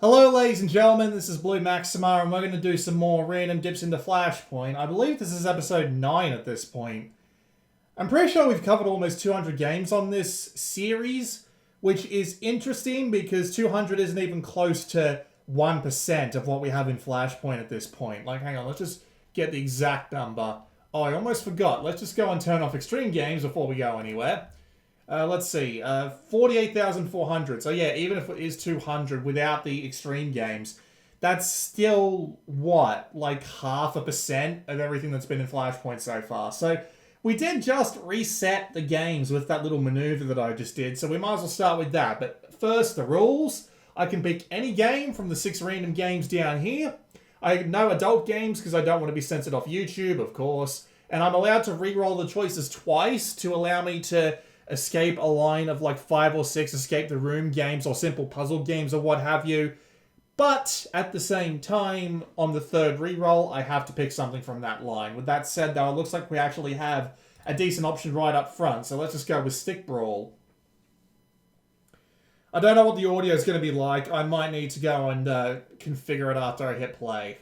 Hello ladies and gentlemen, this is Blue Maximar and we're going to do some more random dips into Flashpoint. I believe this is episode 9 at this point. I'm pretty sure we've covered almost 200 games on this series, which is interesting because 200 isn't even close to 1% of what we have in Flashpoint at this point. Like, hang on, let's just get the exact number. Oh, I almost forgot. Let's just go and turn off extreme games before we go anywhere. Let's see, 48,400. So yeah, even if it is 200 without the extreme games, that's still, what, like 0.5% of everything that's been in Flashpoint so far. So we did just reset the games with that little maneuver that I just did, so we might as well start with that. But first, the rules. I can pick any game from the 6 random games down here. No adult games because I don't want to be censored off YouTube, of course. And I'm allowed to re-roll the choices twice to allow me to escape a line of like 5 or 6 escape the room games or simple puzzle games or what have you. But at the same time, on the third reroll, I have to pick something from that line. With that said, though, it looks like we actually have a decent option right up front. So let's just go with Stick Brawl. I don't know what the audio is going to be like. I might need to go and configure it after I hit play.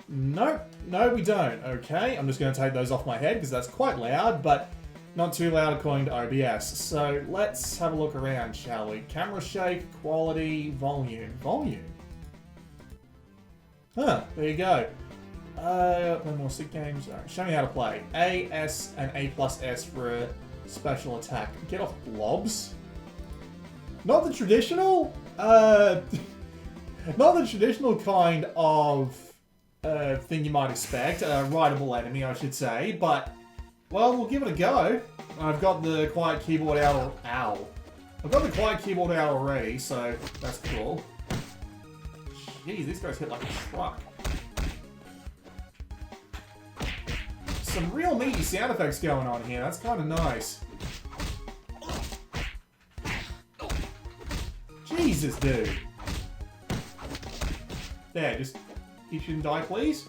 Nope. No, we don't. Okay, I'm just going to take those off my head because that's quite loud, but not too loud according to OBS. So let's have a look around, shall we? Camera shake, quality, volume. Volume. Huh, there you go. Play more sick games. Right, show me how to play. A, S, and A plus S for a special attack. Get off blobs. Not the traditional? Not the traditional kind of thing you might expect. A rideable enemy, I should say. But, well, we'll give it a go. I've got the quiet keyboard owl. I've got the quiet keyboard owl already, so that's cool. Jeez, these guys hit like a truck. Some real meaty sound effects going on here. That's kind of nice. Jesus, dude. There, just... You shouldn't die, please.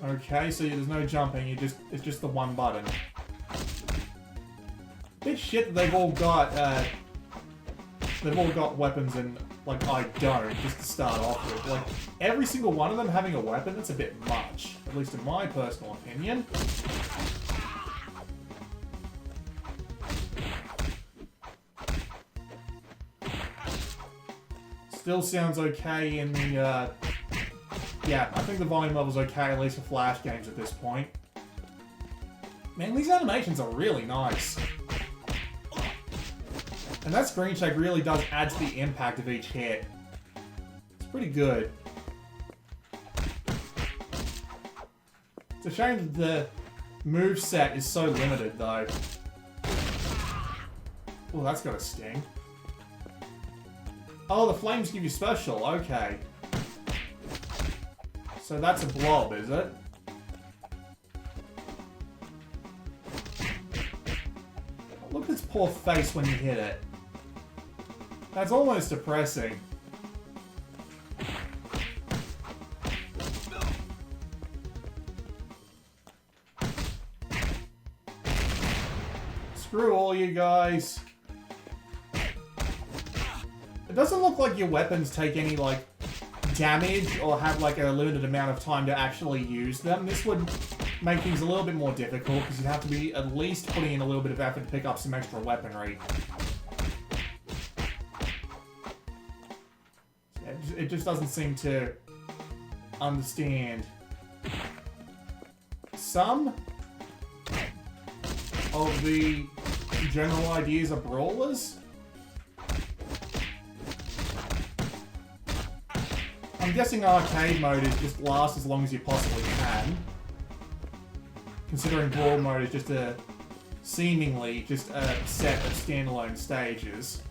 Okay, so there's no jumping. It's just the one button. Bit shit that they've all got weapons and like I don't, just to start off with. Like every single one of them having a weapon, that's a bit much, at least in my personal opinion. Still sounds okay in the, yeah, I think the volume level's okay, at least for Flash games at this point. Man, these animations are really nice. And that screen shake really does add to the impact of each hit. It's pretty good. It's a shame that the moveset is so limited, though. Oh, that's got a sting. Oh, the flames give you special. Okay. So that's a blob, is it? Look at its poor face when you hit it. That's almost depressing. Screw all you guys. It doesn't look like your weapons take any, like, damage or have, like, a limited amount of time to actually use them. This would make things a little bit more difficult because you'd have to be at least putting in a little bit of effort to pick up some extra weaponry. It just doesn't seem to understand some of the general ideas of brawlers. I'm guessing arcade mode is just last as long as you possibly can. Considering Brawl mode is just a seemingly just a set of standalone stages.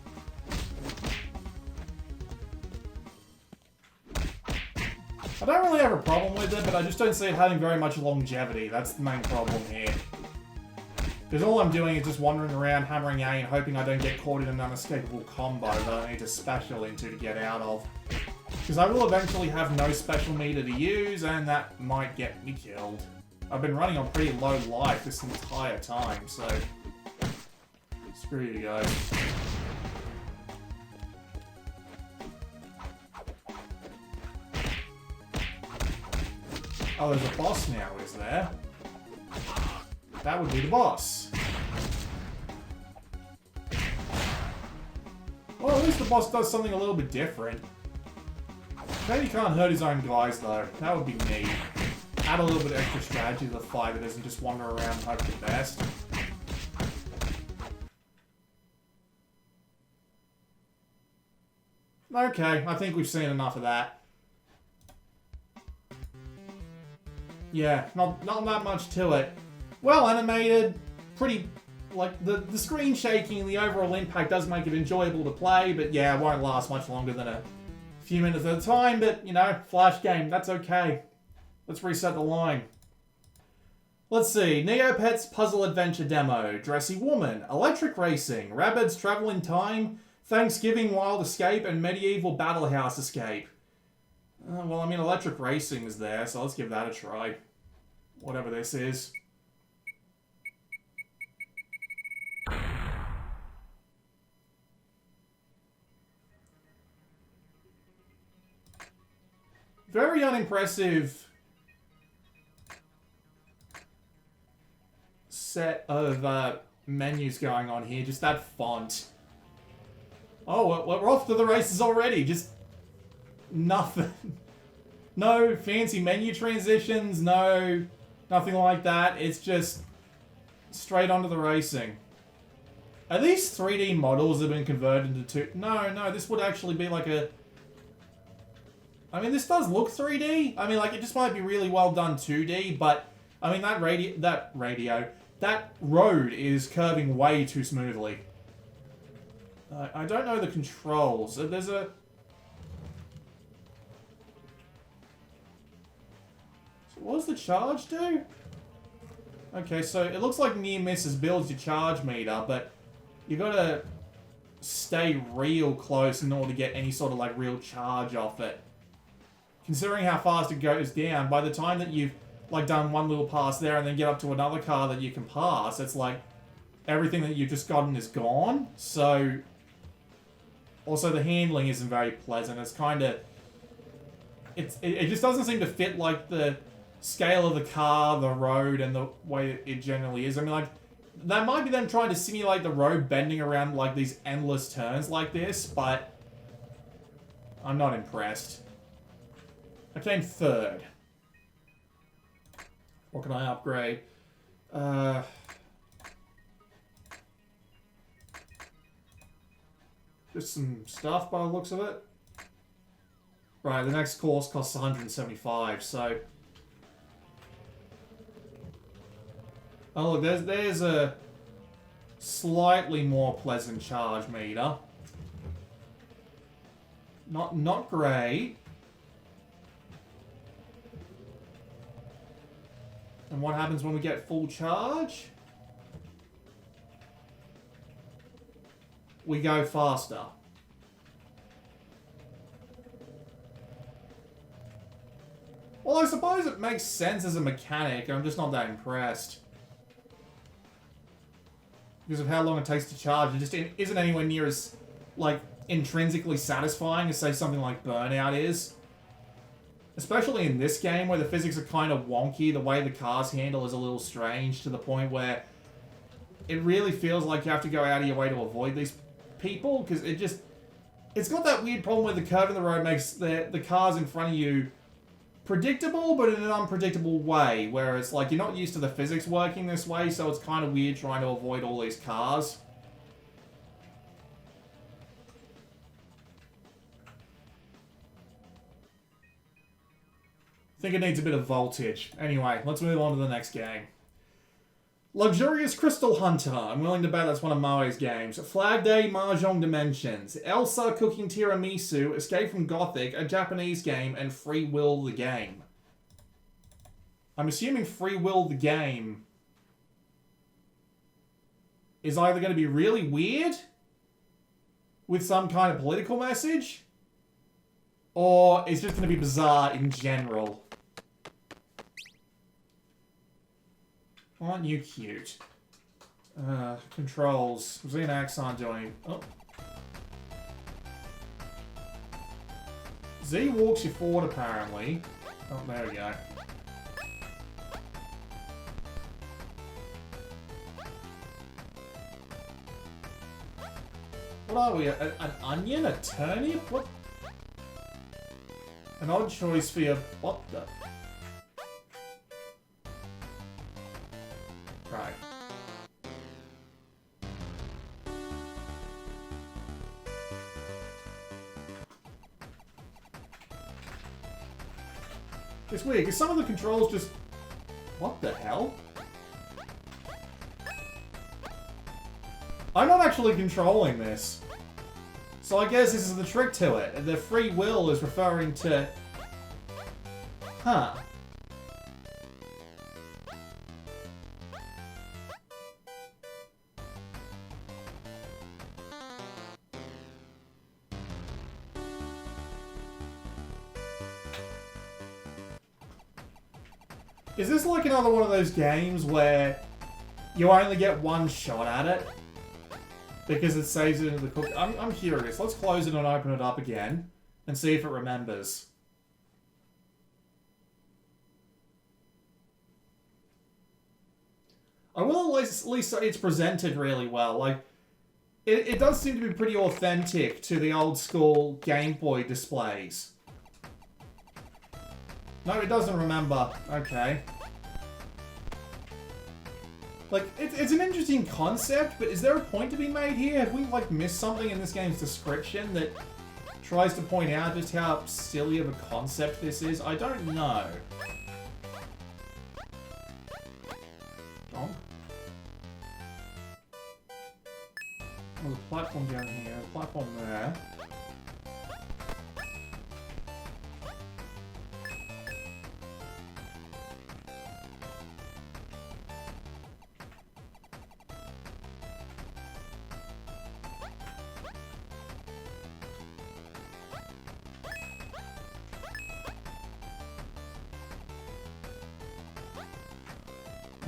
I don't really have a problem with it, but I just don't see it having very much longevity. That's the main problem here. Because all I'm doing is just wandering around, hammering A and hoping I don't get caught in an unescapable combo that I need to special into to get out of. Because I will eventually have no special meter to use, and that might get me killed. I've been running on pretty low life this entire time, so... Screw you guys. Oh, there's a boss now, is there? That would be the boss. Well, at least the boss does something a little bit different. Maybe he can't hurt his own guys, though. That would be neat. Add a little bit of extra strategy to the fight that doesn't just wander around and hope for the best. Okay, I think we've seen enough of that. Yeah, not that much to it. Well animated, pretty... Like, the screen shaking and the overall impact does make it enjoyable to play, but yeah, it won't last much longer than a few minutes at a time, but, you know, Flash game, that's okay. Let's reset the line. Let's see, Neopets Puzzle Adventure Demo, Dressy Woman, Electric Racing, Rabbids Travel in Time, Thanksgiving Wild Escape, and Medieval Battle House Escape. Well, I mean, Electric Racing is there, so let's give that a try. Whatever this is. Very unimpressive set of menus going on here. Just that font. Oh, we're off to the races already. Just nothing. No fancy menu transitions. No, nothing like that. It's just straight onto the racing. Are these 3D models that have been converted into 2? No, this would actually be like a... I mean, this does look 3D. I mean, like, it just might be really well done 2D, but, I mean, that road is curving way too smoothly. I don't know the controls. There's a... So what does the charge do? Okay, so it looks like near misses builds your charge meter, but you gotta stay real close in order to get any sort of, like, real charge off it. Considering how fast it goes down, by the time that you've like done one little pass there and then get up to another car that you can pass, it's like everything that you've just gotten is gone. So also the handling isn't very pleasant. It's kind of it just doesn't seem to fit like the scale of the car, the road, and the way it generally is. I mean, like that might be them trying to simulate the road bending around like these endless turns like this, but I'm not impressed. I came third. What can I upgrade? Just some stuff by the looks of it. Right, the next course costs 175, so... Oh look, there's a slightly more pleasant charge meter. Not great. And what happens when we get full charge? We go faster. Well, I suppose it makes sense as a mechanic. I'm just not that impressed. Because of how long it takes to charge. It just isn't anywhere near as, like, intrinsically satisfying as, say, something like Burnout is. Especially in this game, where the physics are kind of wonky, the way the cars handle is a little strange, to the point where it really feels like you have to go out of your way to avoid these people, because it's got that weird problem where the curve in the road makes the cars in front of you predictable, but in an unpredictable way, where it's like you're not used to the physics working this way, so it's kind of weird trying to avoid all these cars. I think it needs a bit of voltage. Anyway, let's move on to the next game. Luxurious Crystal Hunter. I'm willing to bet that's one of Moe's games. Flag Day Mahjong Dimensions. Elsa Cooking Tiramisu. Escape from Gothic. A Japanese game. And Free Will the Game. I'm assuming Free Will the Game is either going to be really weird with some kind of political message, or it's just going to be bizarre in general. Aren't you cute? Controls. Z and X aren't doing... Oh. Z walks you forward, apparently. Oh, there we go. What are we? An onion? A turnip? What? An odd choice for your... What the... Right. It's weird, because some of the controls just... What the hell? I'm not actually controlling this. So I guess this is the trick to it. The free will is referring to... Huh. Is this like another one of those games where you only get one shot at it? Because it saves it into the cook. I'm curious. Let's close it and open it up again and see if it remembers. I will at least say it's presented really well. Like, it does seem to be pretty authentic to the old school Game Boy displays. No, it doesn't remember. Okay. Like, it's an interesting concept, but is there a point to be made here? Have we, like, missed something in this game's description that tries to point out just how silly of a concept this is? I don't know. Oh. There's a platform down here, a platform there.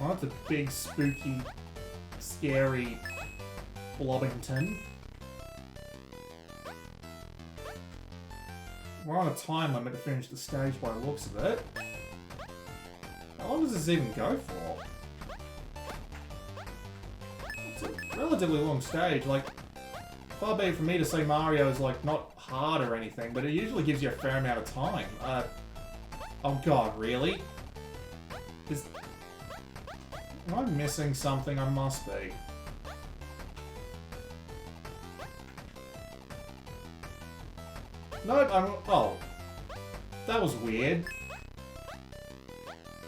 Oh, that's a big, spooky, scary Blobbington. We're on a time limit to finish the stage by the looks of it. How long does this even go for? It's a relatively long stage. Like, far be it from me to say Mario is, like, not hard or anything, but it usually gives you a fair amount of time. Oh god, really? Am I missing something? I must be. Nope, oh. That was weird.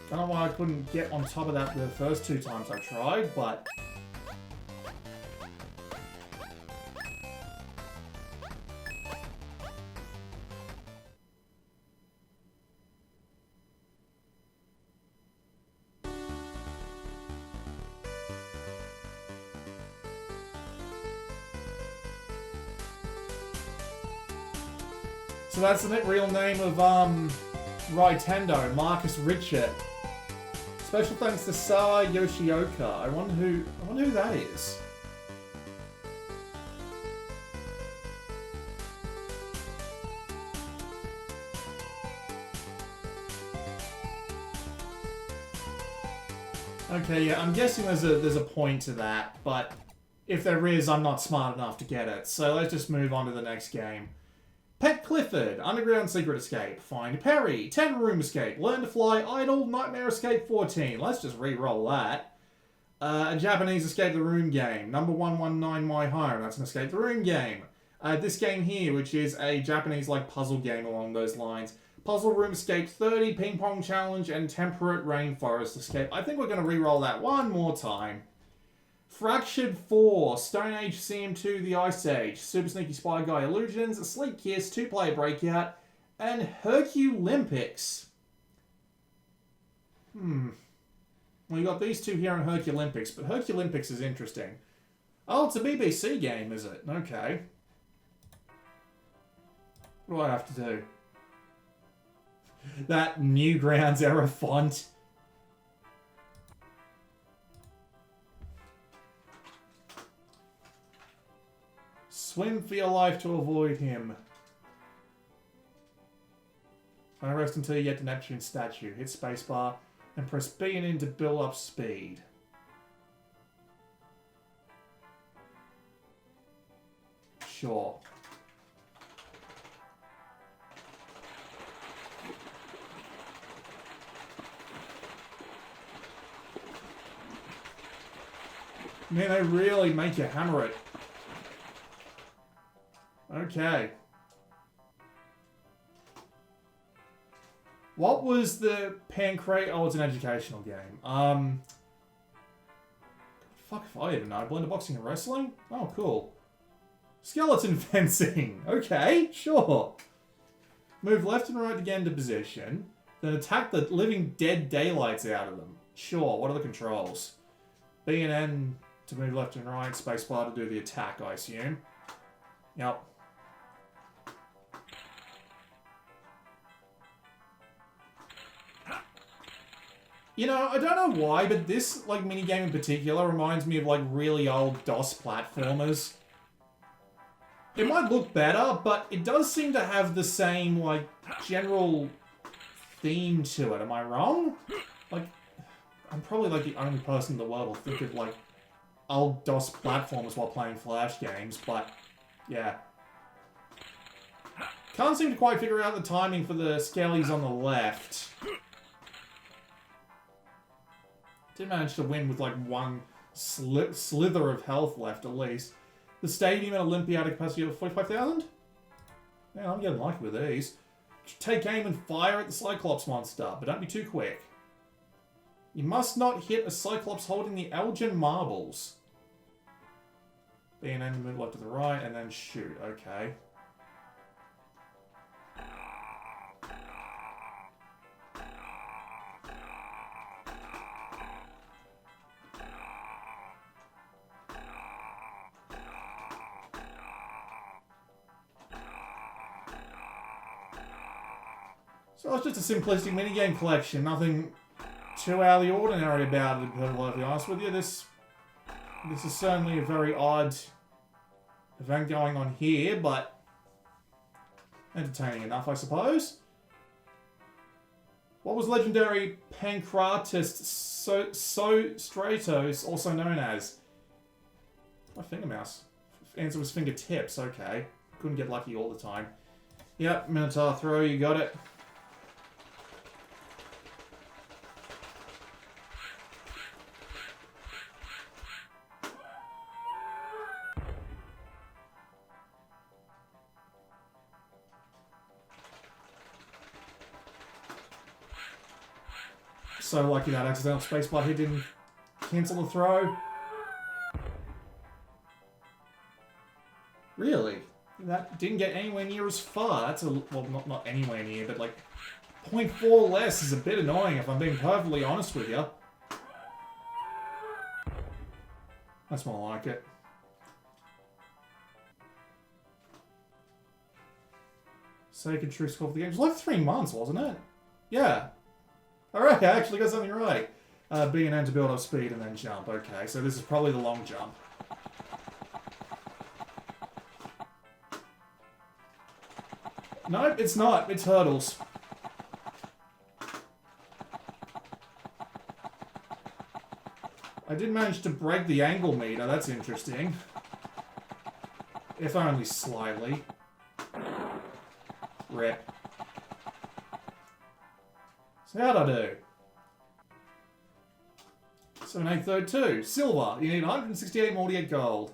Don't know why I couldn't get on top of that the first two times I tried, but... So that's the real name of, Nintendo, Marcus Richard. Special thanks to Sawa Yoshioka. I wonder who that is. Okay, yeah, I'm guessing there's a point to that, but if there is, I'm not smart enough to get it. So let's just move on to the next game. Pet Clifford, Underground Secret Escape, Find Perry, 10 Room Escape, Learn to Fly, Idle, Nightmare Escape 14. Let's just re-roll that. A Japanese Escape the Room game, Number 119 My Home, that's an Escape the Room game. This game here, which is a Japanese-like puzzle game along those lines. Puzzle Room Escape 30, Ping Pong Challenge, and Temperate Rainforest Escape. I think we're going to re-roll that one more time. Fractured 4, Stone Age CM2 The Ice Age, Super Sneaky Spy Guy Illusions, Sleep Kiss, 2-Player Breakout, and Herculympics. Well, you got these two here in Herculympics, but Herculympics is interesting. Oh, it's a BBC game, is it? Okay. What do I have to do? That Newgrounds era font. Swim for your life to avoid him. Don't rest until you get to Neptune's statue. Hit spacebar and press B and N to build up speed. Sure. Man, they really make you hammer it. Okay. What was the Pancrate? Oh, it's an educational game. Fuck if I even know. Blender boxing and wrestling? Oh, cool. Skeleton fencing. Okay, sure. Move left and right to get into position. Then attack the living dead daylights out of them. Sure, what are the controls? B and N to move left and right. Spacebar to do the attack, I assume. Yep. You know, I don't know why, but this, like, minigame in particular reminds me of, like, really old DOS platformers. It might look better, but it does seem to have the same, like, general theme to it. Am I wrong? Like, I'm probably, like, the only person in the world who'll think of, like, old DOS platformers while playing Flash games, but, yeah. Can't seem to quite figure out the timing for the skellies on the left. Did manage to win with like one slither of health left at least. The stadium and Olympia had a capacity of 45,000? Yeah, I'm getting lucky with these. Take aim and fire at the Cyclops monster, but don't be too quick. You must not hit a Cyclops holding the Elgin marbles. B and N move left to the right and then shoot, okay. So it's just a simplistic minigame collection, nothing too out of the ordinary about it, to be perfectly honest with you. This is certainly a very odd event going on here, but entertaining enough, I suppose. What was legendary pancreatist Stratos also known as? My finger mouse. Answer was fingertips, okay. Couldn't get lucky all the time. Yep, Minotaur throw, you got it. So lucky that accidental spacebar hit didn't cancel the throw. Really? That didn't get anywhere near as far. That's a... well, not anywhere near, but like 0.4 less is a bit annoying if I'm being perfectly honest with you. That's more like it. Sacred True Score for the game. It was like 3 months, wasn't it? Yeah. Alright, I actually got something right. B and N to build up speed and then jump. Okay, so this is probably the long jump. Nope, it's not. It's hurdles. I did manage to break the angle meter. That's interesting. If only slightly. Rip. So how'd I do? 7832. Silver. You need 168 more to get gold.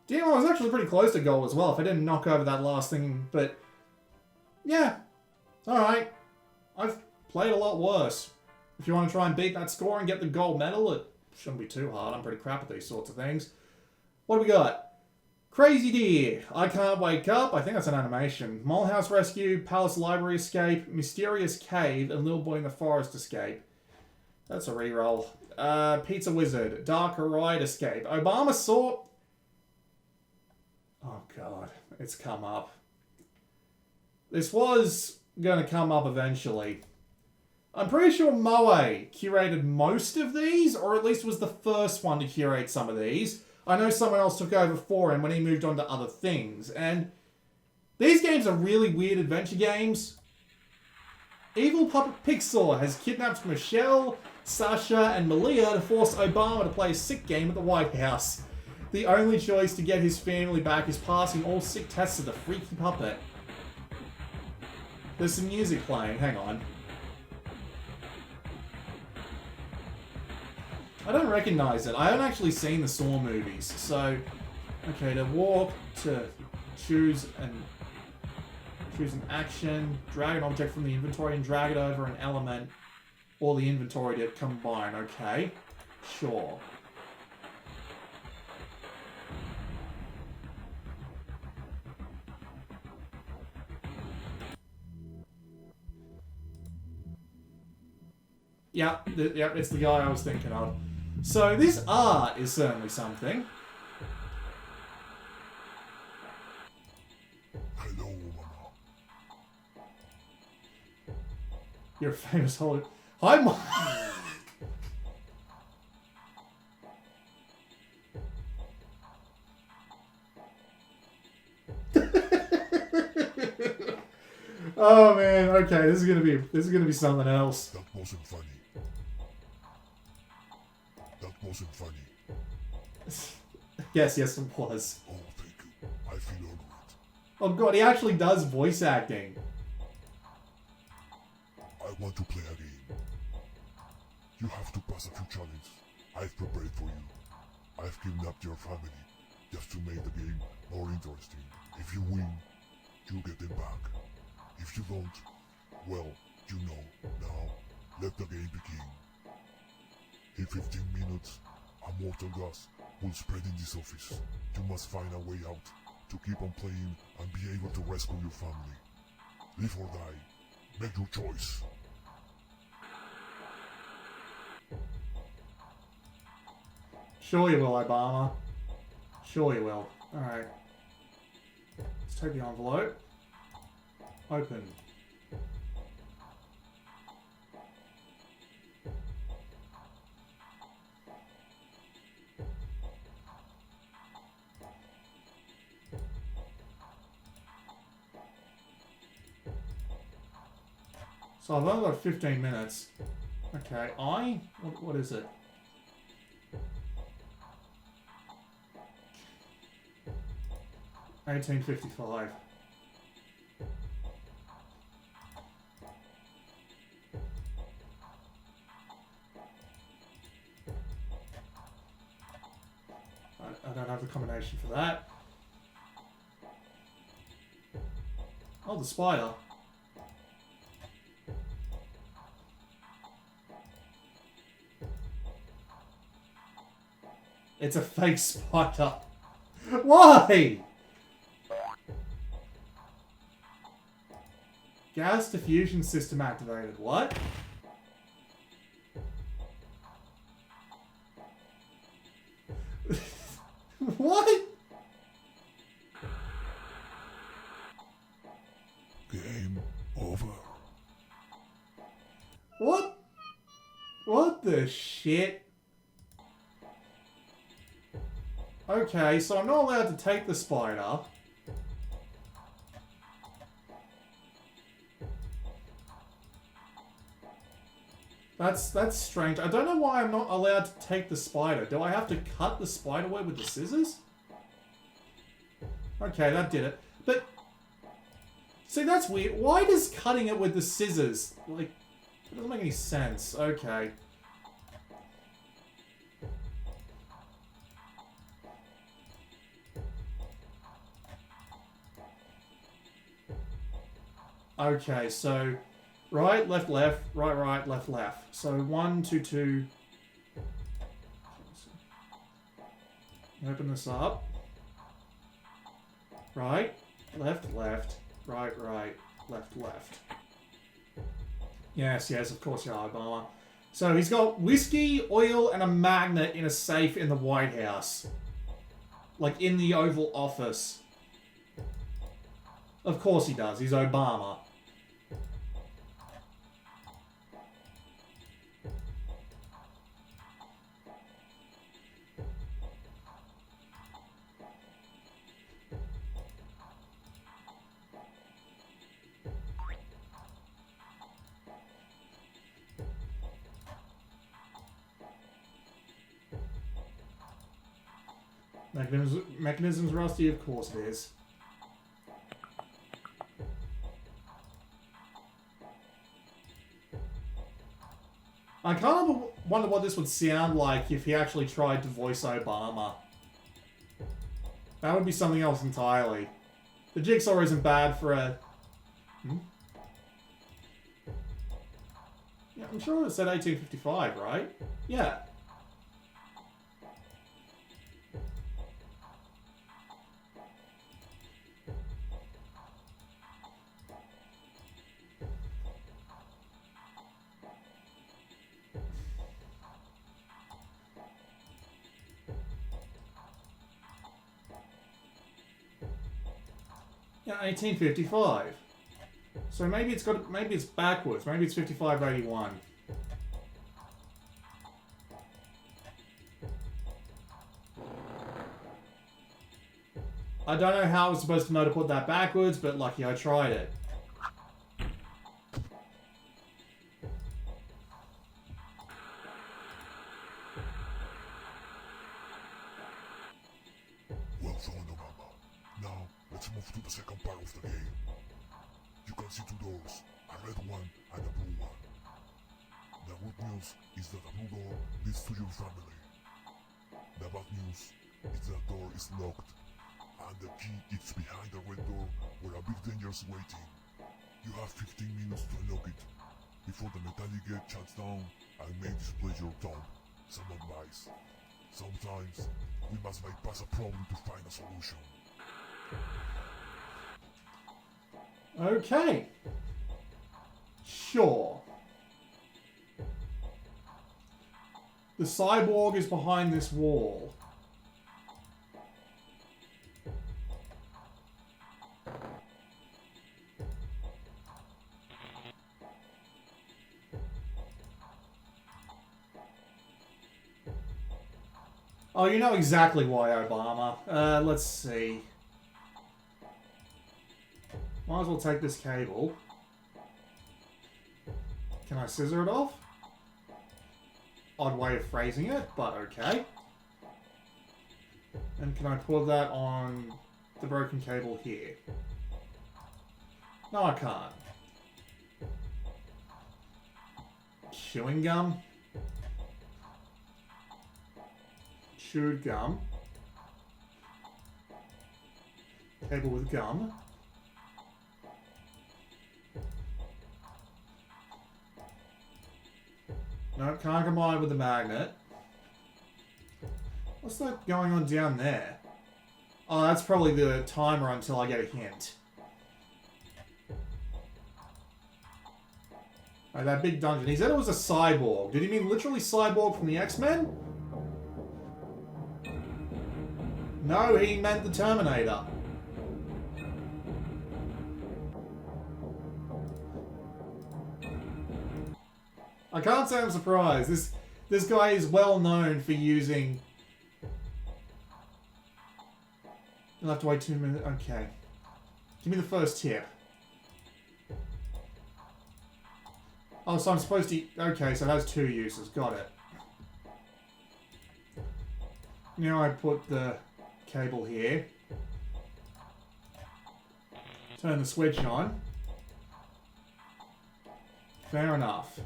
Damn, I was actually pretty close to gold as well if I didn't knock over that last thing, but... yeah. Alright. I've played a lot worse. If you want to try and beat that score and get the gold medal, it shouldn't be too hard. I'm pretty crap at these sorts of things. What do we got? Crazy Deer, I Can't Wake Up, I think that's an animation. Mole House Rescue, Palace Library Escape, Mysterious Cave, and Little Boy in the Forest Escape. That's a reroll. Pizza Wizard, Dark Ride Escape. Obama Saw... oh god, it's come up. This was going to come up eventually. I'm pretty sure Moe curated most of these, or at least was the first one to curate some of these. I know someone else took over for him when he moved on to other things. And these games are really weird adventure games. Evil Puppet Pixar has kidnapped Michelle, Sasha, and Malia to force Obama to play a sick game at the White House. The only choice to get his family back is passing all sick tests of the freaky puppet. There's some music playing, hang on. I don't recognize it. I haven't actually seen the Saw movies, so... Okay, to walk, to choose an action, drag an object from the inventory and drag it over an element or the inventory to combine. Okay, sure. Yep, it's the guy I was thinking of. So this art is certainly something. Hello, Mama. You're a famous Hollywood... Hi, Mom! Oh man, okay, this is gonna be something else. That wasn't funny. That wasn't funny. Yes, it was. Oh, thank you. I feel honored. Oh god, he actually does voice acting. I want to play a game. You have to pass a few challenges I've prepared for you. I've kidnapped your family just to make the game more interesting. If you win, you get them back. If you don't, well, you know. Now, let the game begin. In 15 minutes, a mortal gas will spread in this office. You must find a way out to keep on playing and be able to rescue your family. Live or die. Make your choice. Sure you will, Obama. Sure you will. Alright. Let's take the envelope. Open. So I've only got 15 minutes. Okay, what is it? $18.55. I don't have the combination for that. Oh, the spider. It's a fake spider. Why? Gas diffusion system activated. What? What? Game over. What? What the shit? Okay, so I'm not allowed to take the spider. That's strange. I don't know why I'm not allowed to take the spider. Do I have to cut the spider web with the scissors? Okay, that did it. But, see, that's weird. Why does cutting it with the scissors, like, it doesn't make any sense. Okay. Okay, so right, left, right, left, left. So 1, 2, 2. Open this up. Right, left, left, right, left, left. Yes, of course, yeah, Obama. So he's got whiskey, oil, and a magnet in a safe in the White House. Like in the Oval Office. Of course he does, he's Obama. Mechanisms rusty? Of course it is. I kind of wonder what this would sound like if he actually tried to voice Obama. That would be something else entirely. The Jigsaw isn't bad for a... Hmm? Yeah, I'm sure it said 1855, right? Yeah. Yeah, 1855. So maybe it's backwards. Maybe it's 5581. I don't know how I was supposed to know to put that backwards, but lucky I tried it. Well done, Obama. Now, let's move to the second part of the game. You can see two doors, a red one and a blue one. The good news is that the blue door leads to your family. The bad news is that the door is locked, and the key is behind the red door where a big danger is waiting. You have 15 minutes to unlock it before the metallic gate shuts down and may display your tomb. Some advice. Sometimes we must bypass a problem to find a solution. Okay. Sure. The cyborg is behind this wall. Oh, you know exactly why, Obama. Let's see. Might as well take this cable. Can I scissor it off? Odd way of phrasing it, but okay. And can I put that on the broken cable here? No, I can't. Chewing gum? Chewed gum. Cable with gum. No, can't combine with the magnet. What's that going on down there? Oh, that's probably the timer until I get a hint. Oh, that big dungeon. He said it was a cyborg. Did he mean literally cyborg from the X-Men? No, he meant the Terminator. I can't say I'm surprised. This guy is well known for using... You'll have to wait 2 minutes. Okay. Give me the first tip. Oh, so I'm supposed to... Okay, so it has 2 uses. Got it. Now I put the cable here. Turn the switch on. Fair enough.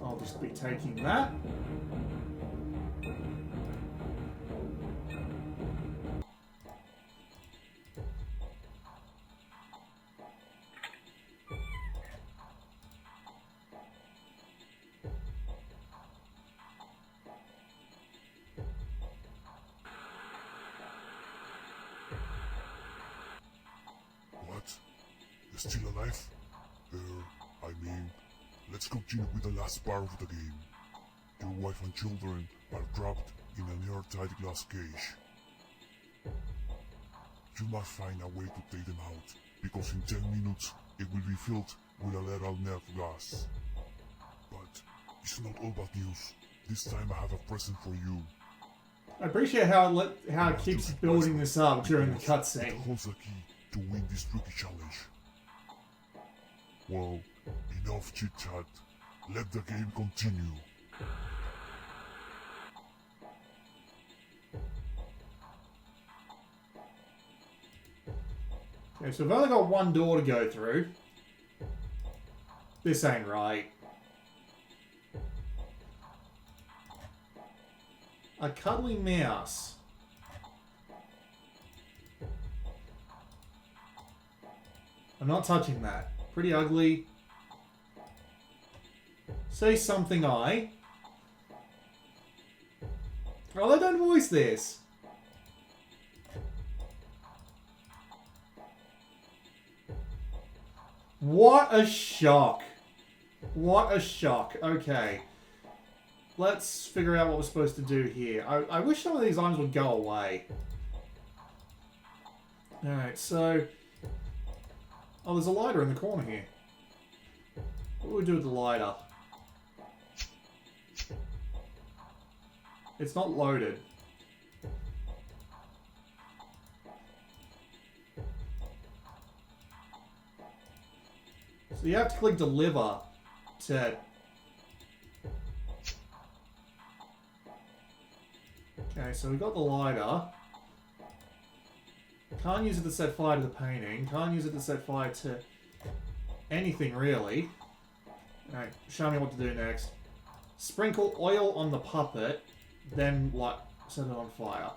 I'll just be taking that. What? You're still alive? I mean, let's continue with the last part of the game. Your wife and children are trapped in an airtight glass cage. You must find a way to take them out, because in 10 minutes it will be filled with a lethal nerve gas. But it's not all bad news. This time I have a present for you. I appreciate how it keeps building this up during the It cutscene. holds the key to win this tricky challenge. Well, enough chit-chat. Let the game continue. Okay, so we've only got one door to go through. This ain't right. A cuddly mouse. I'm not touching that. Pretty ugly. Say something, I. Oh, they don't voice this. What a shock. What a shock. Okay. Let's figure out what we're supposed to do here. I wish some of these items would go away. Alright, so... Oh, there's a lighter in the corner here. What do we do with the lighter? It's not loaded. So you have to click deliver to... Okay, so we got the lighter. Can't use it to set fire to the painting. Can't use it to set fire to anything, really. Alright, show me what to do next. Sprinkle oil on the puppet, then set it on fire.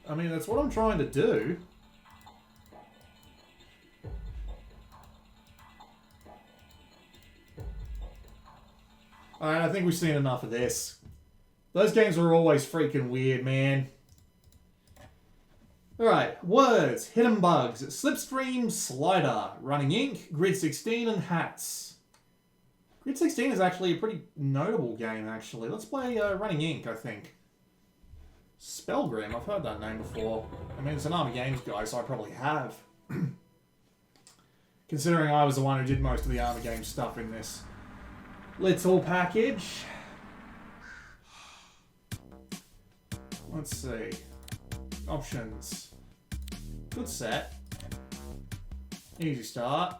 I mean, that's what I'm trying to do. Alright, I think we've seen enough of this. Those games are always freaking weird, man. Alright, words, hidden bugs, slipstream, slider, running ink, grid 16, and hats. Grid 16 is actually a pretty notable game, actually. Let's play running ink, I think. Spellgrim, I've heard that name before. I mean, it's an Army Games guy, so I probably have. Considering I was the one who did most of the Army Games stuff in this little package. Let's see. Options. Good set. Easy start.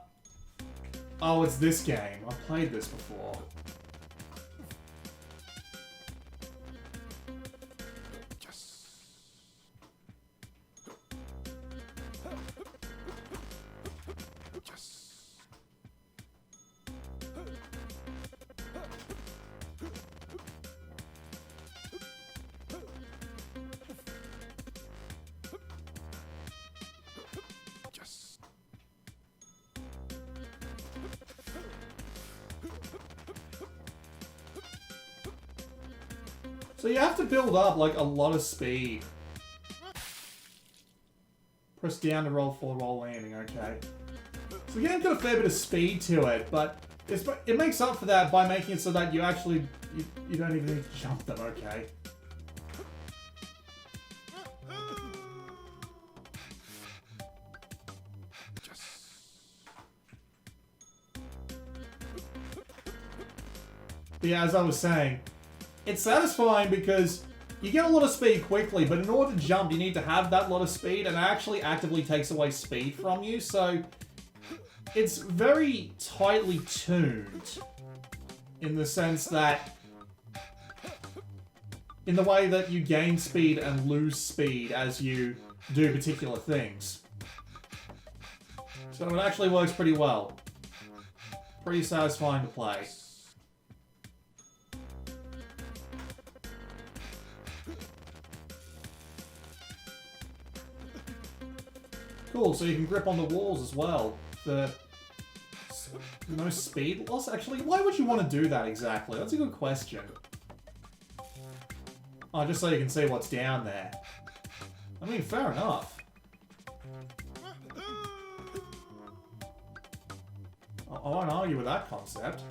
Oh, it's this game. I've played this before. So you have to build up, like, a lot of speed. Press down to roll forward while landing, okay. So the game's got a fair bit of speed to it, but it makes up for that by making it so that you actually, you don't even need to jump them, okay. But yeah, as I was saying, it's satisfying because you get a lot of speed quickly, but in order to jump, you need to have that lot of speed, and it actually actively takes away speed from you, so it's very tightly tuned in the sense that, in the way that you gain speed and lose speed as you do particular things. So it actually works pretty well. Pretty satisfying to play. Cool, so you can grip on the walls as well. For no speed loss? Actually, why would you want to do that exactly? That's a good question. Oh, just so you can see what's down there. I mean, fair enough. I won't argue with that concept.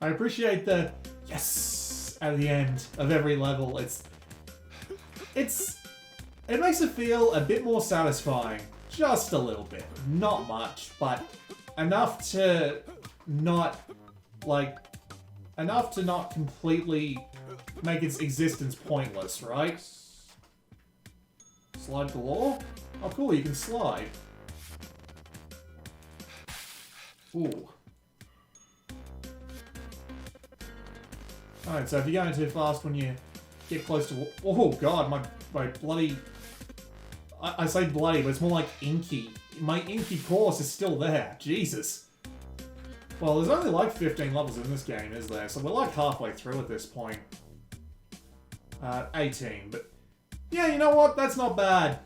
I appreciate the yes at the end of every level. It makes it feel a bit more satisfying. Just a little bit. Not much, but enough to not completely make its existence pointless, right? Slide galore? Oh cool, you can slide. Ooh. Alright, so if you're going too fast when you get close to... Oh god, my bloody... I say bloody, but it's more like inky. My inky course is still there. Jesus. Well, there's only like 15 levels in this game, is there? So we're like halfway through at this point. 18, but... Yeah, you know what? That's not bad.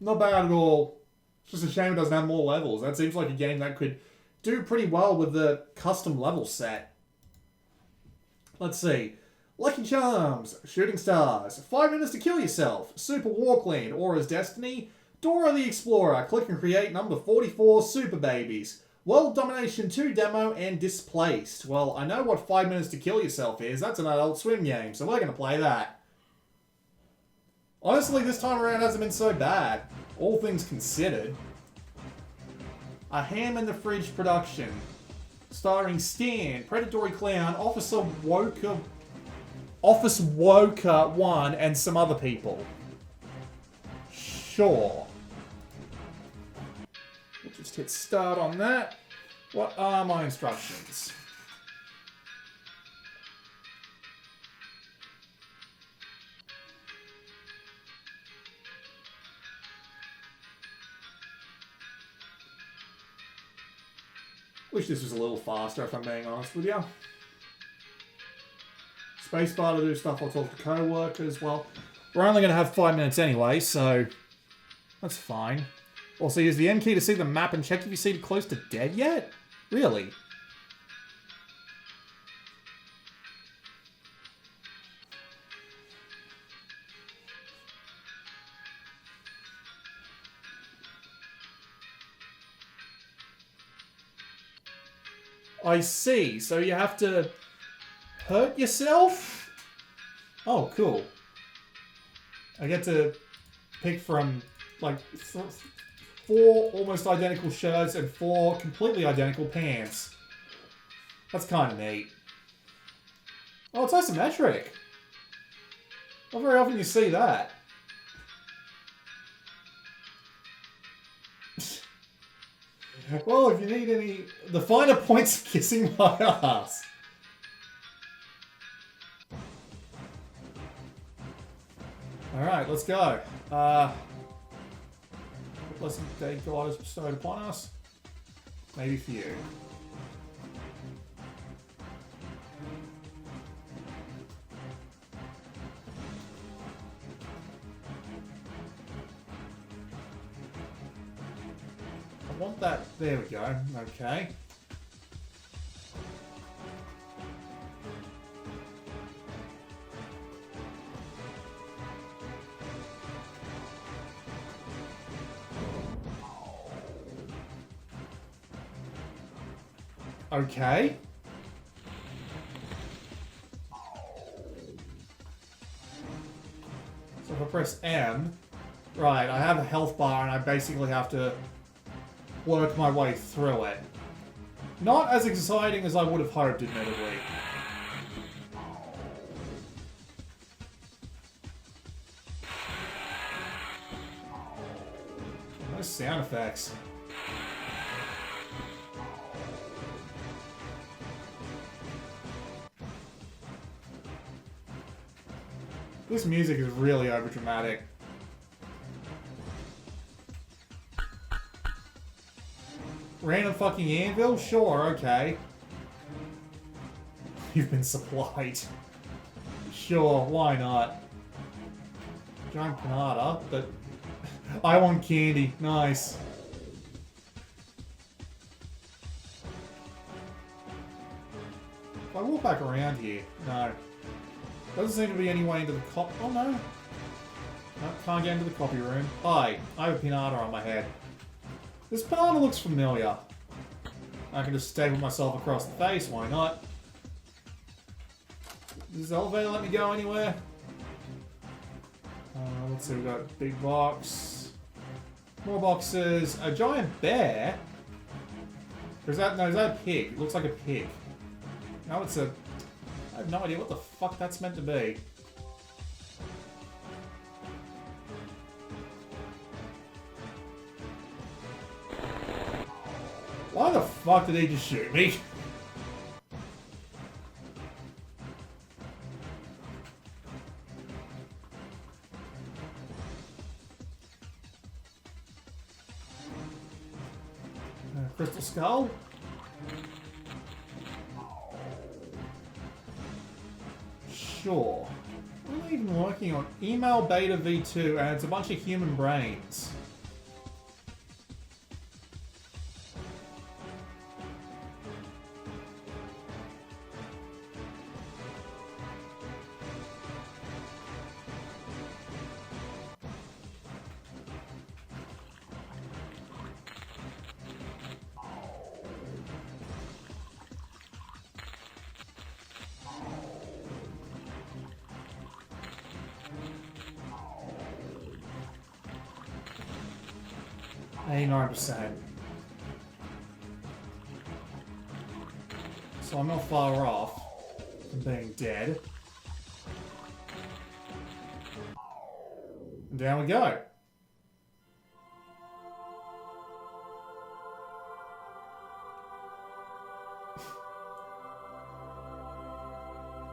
Not bad at all. It's just a shame it doesn't have more levels. That seems like a game that could do pretty well with the custom level set. Let's see. Lucky Charms, Shooting Stars, 5 minutes to kill yourself, Super Walkland, Aura's Destiny, Dora the Explorer, click and create number 44, Super Babies, World Domination 2 demo, and Displaced. Well, I know what 5 minutes to kill yourself is. That's an Adult Swim game, so we're going to play that. Honestly, this time around hasn't been so bad, all things considered. A Ham in the Fridge production, starring Stan, Predatory Clown, Officer Woker 1, and some other people. Sure. We'll just hit start on that. What are my instructions? Wish this was a little faster, if I'm being honest with you. Spacebar to do stuff I'll talk to co-workers. Well, we're only going to have 5 minutes anyway, so that's fine. Also, use the M key to see the map and check if you seem close to dead yet? Really? I see. So you have to hurt yourself? Oh, cool. I get to pick from, like, 4 almost identical shirts and 4 completely identical pants. That's kind of neat. Oh, it's isometric. Not very often you see that. Well, if you need any... The finer points of kissing my ass. Alright, let's go. Blessed day God is bestowed upon us. Maybe for you. I want that. There we go. Okay. Okay. So if I press M, right, I have a health bar and I basically have to work my way through it. Not as exciting as I would have hoped, admittedly. No sound effects. This music is really overdramatic. Random fucking anvil? Sure, okay. You've been supplied. Sure, why not? Giant panada, but... I want candy. Nice. If I walk back around here, no. Doesn't seem to be any way into the cop... Oh, no. No, can't get into the copy room. Hi, I have a pinata on my head. This pinata looks familiar. I can just staple myself across the face, why not? Does this elevator let me go anywhere? Let's see, we've got a big box. More boxes. A giant bear? Or is that... No, is that a pig? It looks like a pig. No, it's a... I have no idea what the fuck that's meant to be. fuck did he just shoot me? Crystal Skull? Sure. What am I even working on? Email Beta V2, and it's a bunch of human brains. So I'm not far off from being dead. And down we go.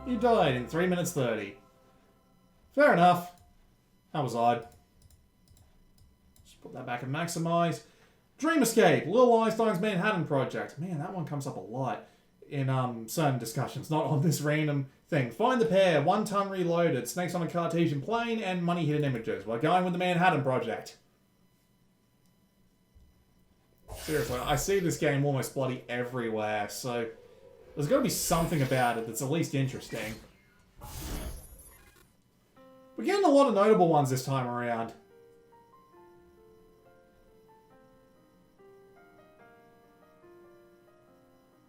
You died in 3 minutes 30. Fair enough. That was odd. Just put that back and maximize. Dream Escape, Little Einstein's Manhattan Project. Man, that one comes up a lot in certain discussions, not on this random thing. Find the pair, 1 ton reloaded, snakes on a Cartesian plane, and money hidden images. We're going with the Manhattan Project. Seriously, I see this game almost bloody everywhere, so there's got to be something about it that's at least interesting. We're getting a lot of notable ones this time around.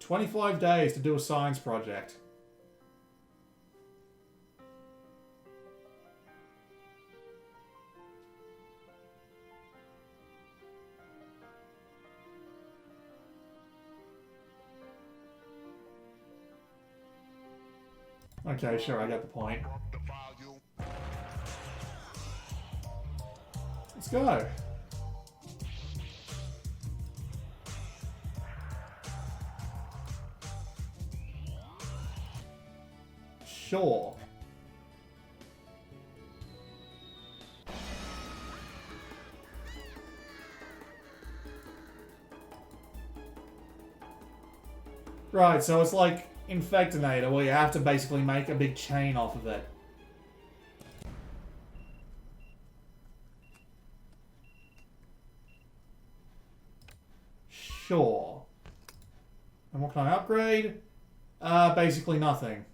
"25 days to do a science project." Okay, sure, I get the point. Let's go. Sure. Right, so it's like Infectinator, where you have to basically make a big chain off of it. Sure. And what can I upgrade? Basically nothing.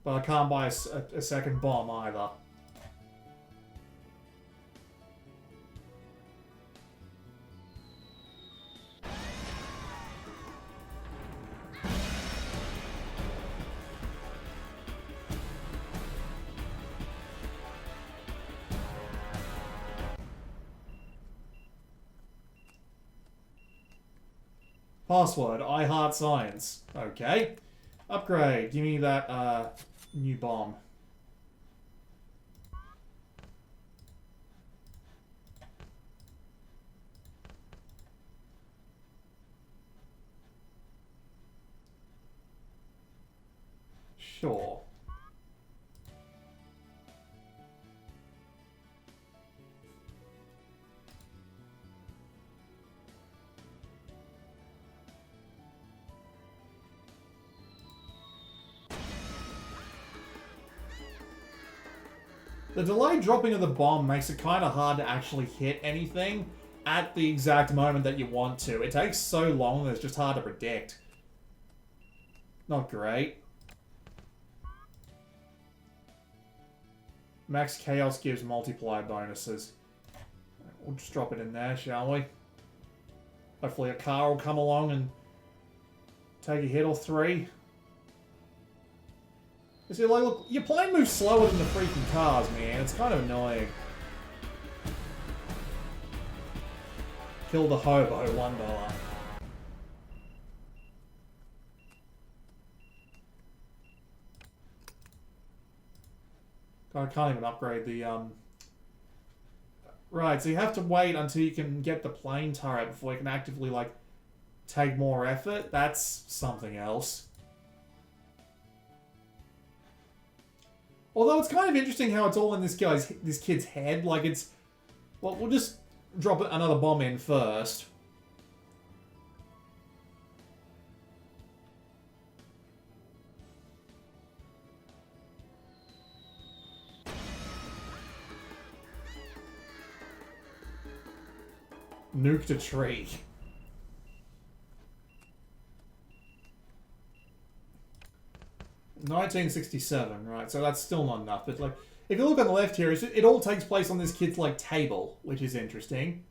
But I can't buy a second bomb either. Password, I heart science. Okay. Upgrade, give me that, new bomb. Sure. The delayed dropping of the bomb makes it kind of hard to actually hit anything at the exact moment that you want to. It takes so long that it's just hard to predict. Not great. Max Chaos gives multiplier bonuses. We'll just drop it in there, shall we? Hopefully a car will come along and take a hit or 3. You see, like, look, your plane moves slower than the freaking cars, man. It's kind of annoying. Kill the hobo, $1. I can't even upgrade the, Right, so you have to wait until you can get the plane turret before you can actively, like, take more effort. That's something else. Although it's kind of interesting how it's all in this kid's head. Like it's... Well, we'll just drop another bomb in first. Nuked a tree. $1967, right? So that's still not enough. But like, if you look on the left here, it all takes place on this kid's like table, which is interesting.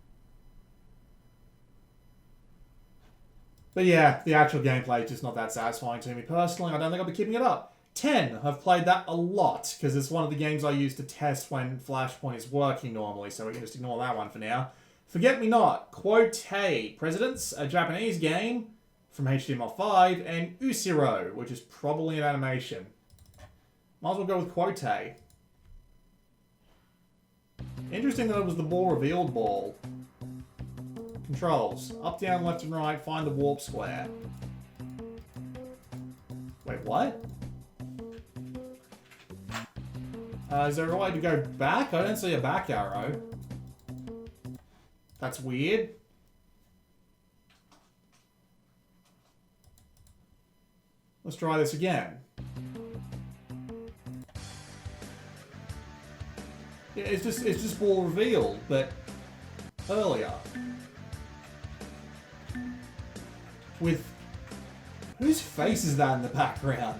But yeah, the actual gameplay is just not that satisfying to me personally. I don't think I'll be keeping it up. 10. I've played that a lot because it's one of the games I use to test when Flashpoint is working normally. So we can just ignore that one for now. Forget Me Not, Quotay, Presidents, a Japanese game from HTML5, and Usiro, which is probably an animation. Might as well go with Quotay. Interesting that it was the ball revealed ball. Controls. Up, down, left, and right, find the warp square. Wait, what? Is there a way to go back? I don't see a back arrow. That's weird. Let's try this again. Yeah, it's just ball revealed, but earlier. With whose face is that in the background?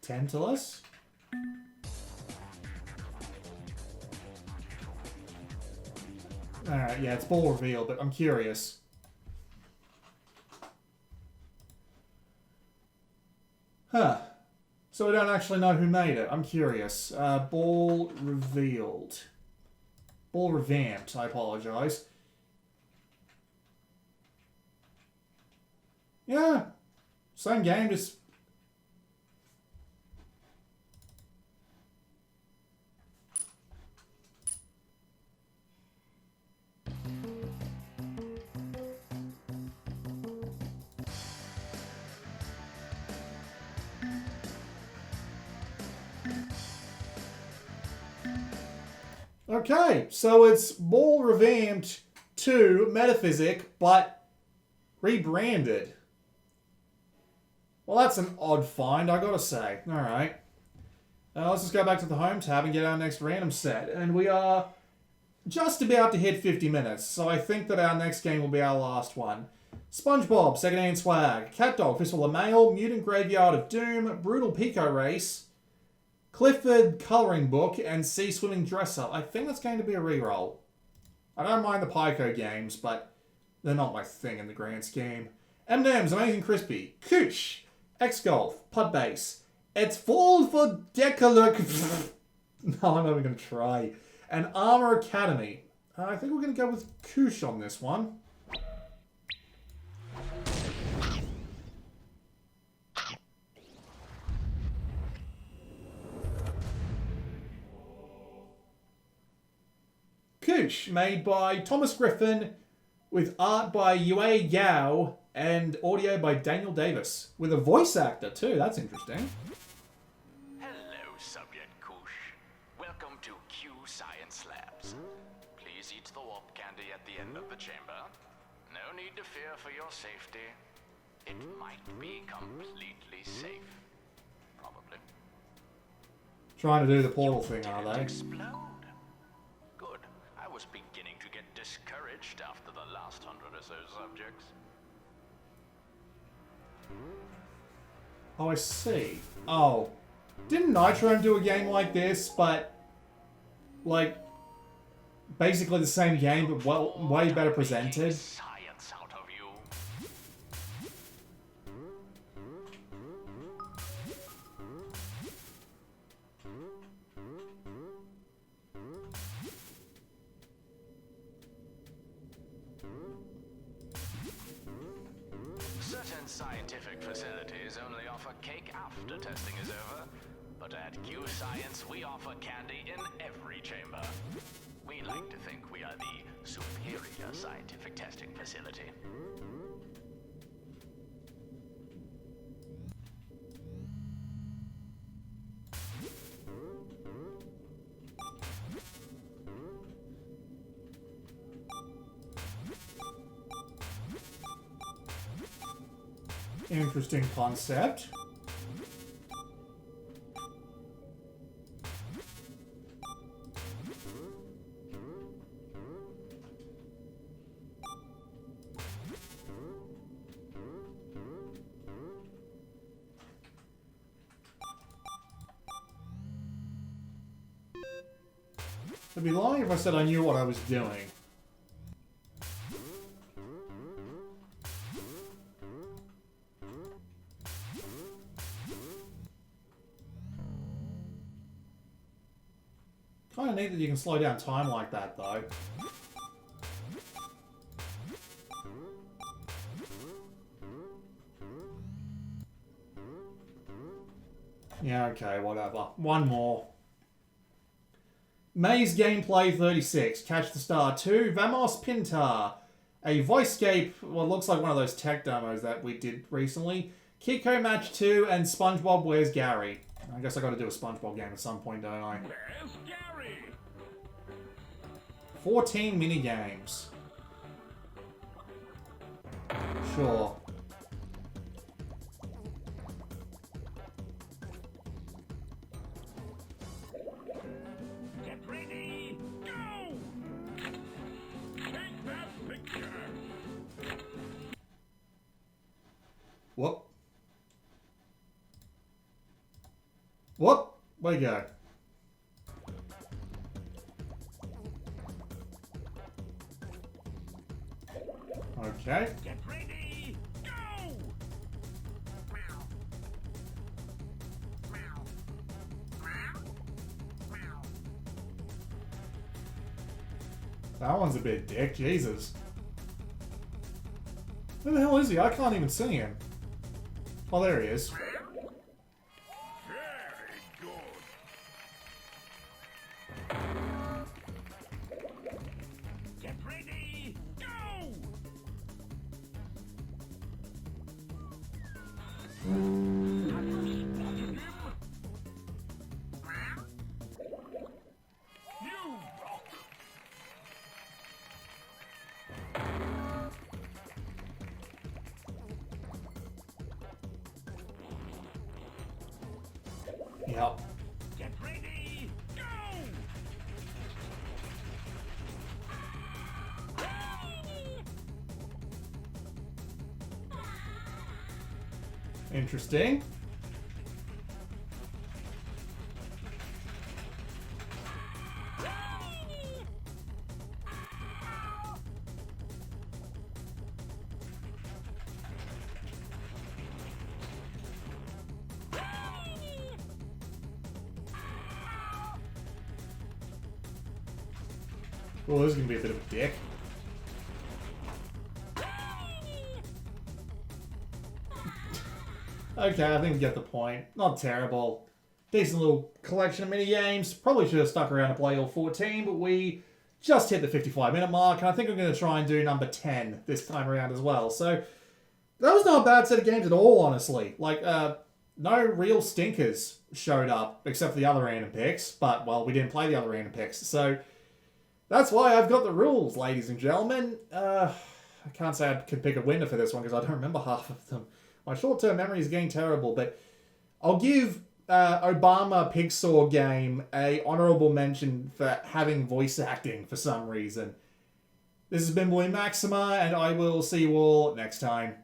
Tantalus? Alright, yeah, it's ball reveal, but I'm curious. Huh. So we don't actually know who made it. I'm curious. Ball revealed. Ball revamped, I apologize. Yeah. Same game, just... Okay, so it's Ball revamped to Metaphysic, but rebranded. Well, that's an odd find, I gotta say. Alright. Let's just go back to the home tab and get our next random set. And we are just about to hit 50 minutes, so I think that our next game will be our last one. SpongeBob, Secondhand Swag, Cat Dog, Fistful of Mail, Mutant Graveyard of Doom, Brutal Pico Race, Clifford Colouring Book, and Sea Swimming Dress Up. I think that's going to be a reroll. I don't mind the Pico games, but they're not my thing in the grand scheme. M&M's, Amazing Crispy, Qoosh, X-Golf, Putt Base, It's Fall for Decalogue. No, I'm not even going to try. And Armour Academy. I think we're going to go with Qoosh on this one. Qoosh, made by Thomas Griffin, with art by Yue Yao, and audio by Daniel Davis, with a voice actor too. That's interesting. Hello, Subject Qoosh. Welcome to Q Science Labs. Please eat the warp candy at the end of the chamber. No need to fear for your safety. It might be completely safe. Probably. Trying to do the portal thing, are they? Explode. Good. I was beginning to get discouraged after the last 100 or so subjects. Oh, I see. Oh. Didn't Nitro do a game like this, but... like... basically the same game, but well, way better presented? Science out of you. Science scientific facilities only offer cake after testing is over, but at Q Science we offer candy in every chamber. We like to think we are the superior scientific testing facility. Interesting concept. I'd be lying if I said I knew what I was doing. Kind of neat that you can slow down time like that, though. Yeah, okay, whatever. One more. Maze Gameplay 36, Catch the Star 2, Vamos Pintar, a Voicescape, well, it looks like one of those tech demos that we did recently, Kiko Match 2, and SpongeBob Where's Gary. I guess I gotta do a SpongeBob game at some point, don't I? Where's Gary? 14 minigames. Sure. Get ready, go! Take that picture! Whoop. Whoop. Where'd you go? Okay. Get ready, go! That one's a bit dick, Jesus. Where the hell is he? I can't even see him. Oh, there he is. Very good. Get ready, go! Have you spotted him? You rock! Yep. Get ready, go! Interesting. Well, this is going to be a bit of a dick. Okay, I think you get the point. Not terrible. Decent little collection of mini-games. Probably should have stuck around to play all 14, but we just hit the 55-minute mark, and I think I'm going to try and do number 10 this time around as well. So, that was not a bad set of games at all, honestly. Like, no real stinkers showed up, except for the other random picks, but, well, we didn't play the other random picks, so that's why I've got the rules, ladies and gentlemen. I can't say I could pick a winner for this one, because I don't remember half of them. My short-term memory is getting terrible, but I'll give Obama Pigsaw game a honorable mention for having voice acting for some reason. This has been Boy Maxima, and I will see you all next time.